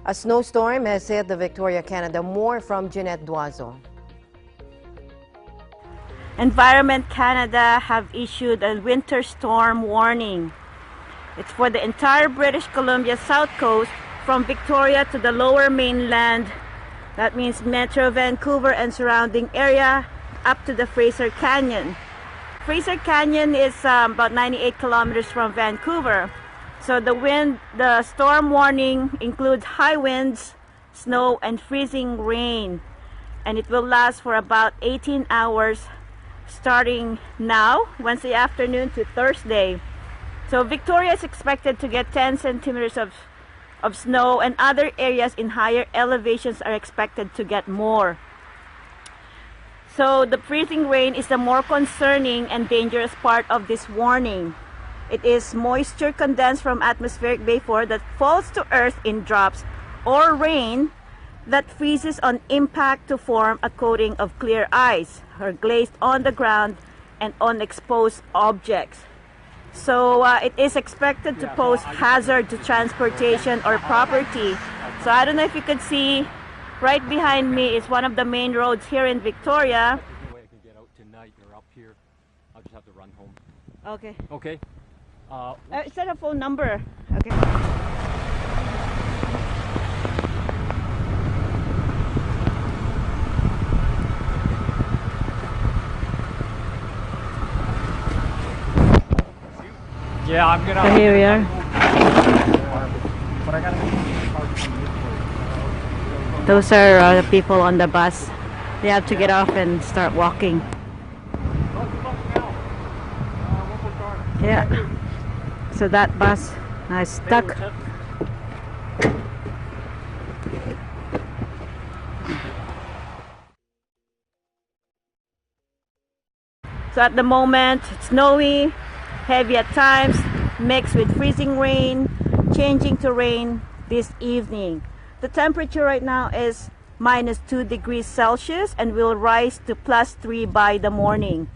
A snowstorm has hit the Victoria, Canada. More from Jeanette Duazo. Environment Canada have issued a winter storm warning. It's for the entire British Columbia south coast from Victoria to the lower mainland. That means Metro Vancouver and surrounding area up to the Fraser Canyon. Fraser Canyon is about 98 kilometers from Vancouver. So the storm warning includes high winds, snow, and freezing rain. And it will last for about 18 hours starting now, Wednesday afternoon to Thursday. So Victoria is expected to get 10 centimeters of snow, and other areas in higher elevations are expected to get more. So the freezing rain is the more concerning and dangerous part of this warning. It is moisture condensed from atmospheric vapor that falls to earth in drops or rain that freezes on impact to form a coating of clear ice or glazed on the ground and on exposed objects. So it is expected to pose hazard to transportation or property. So I don't know if you could see, right behind me is one of the main roads here in Victoria. There's no way I can get out tonight or up here. I'll just have to run home. Okay. Okay. Is that a phone number? Okay. Yeah, I'm gonna. So here we are. But I gotta. Those are the people on the bus. They have to get off and start walking. Yeah. So that bus is stuck. So at the moment, it's snowy, heavy at times, mixed with freezing rain, changing to rain this evening. The temperature right now is -2 degrees Celsius and will rise to +3 by the morning.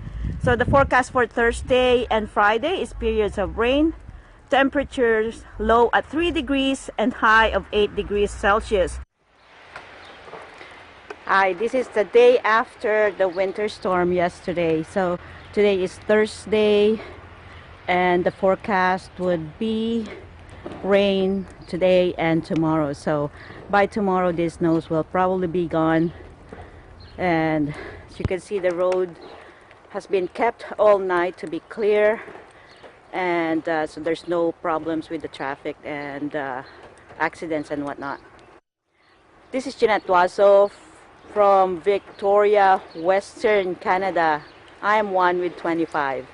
So the forecast for Thursday and Friday is periods of rain, temperatures low at 3 degrees and high of 8 degrees Celsius. Hi, this is the day after the winter storm yesterday. So today is Thursday and the forecast would be rain today and tomorrow. So by tomorrow these snows will probably be gone, and as you can see, the road has been kept all night to be clear, and so there's no problems with the traffic and accidents and whatnot. This is Jeanette Duazo from Victoria, Western Canada. I am 1 with 25.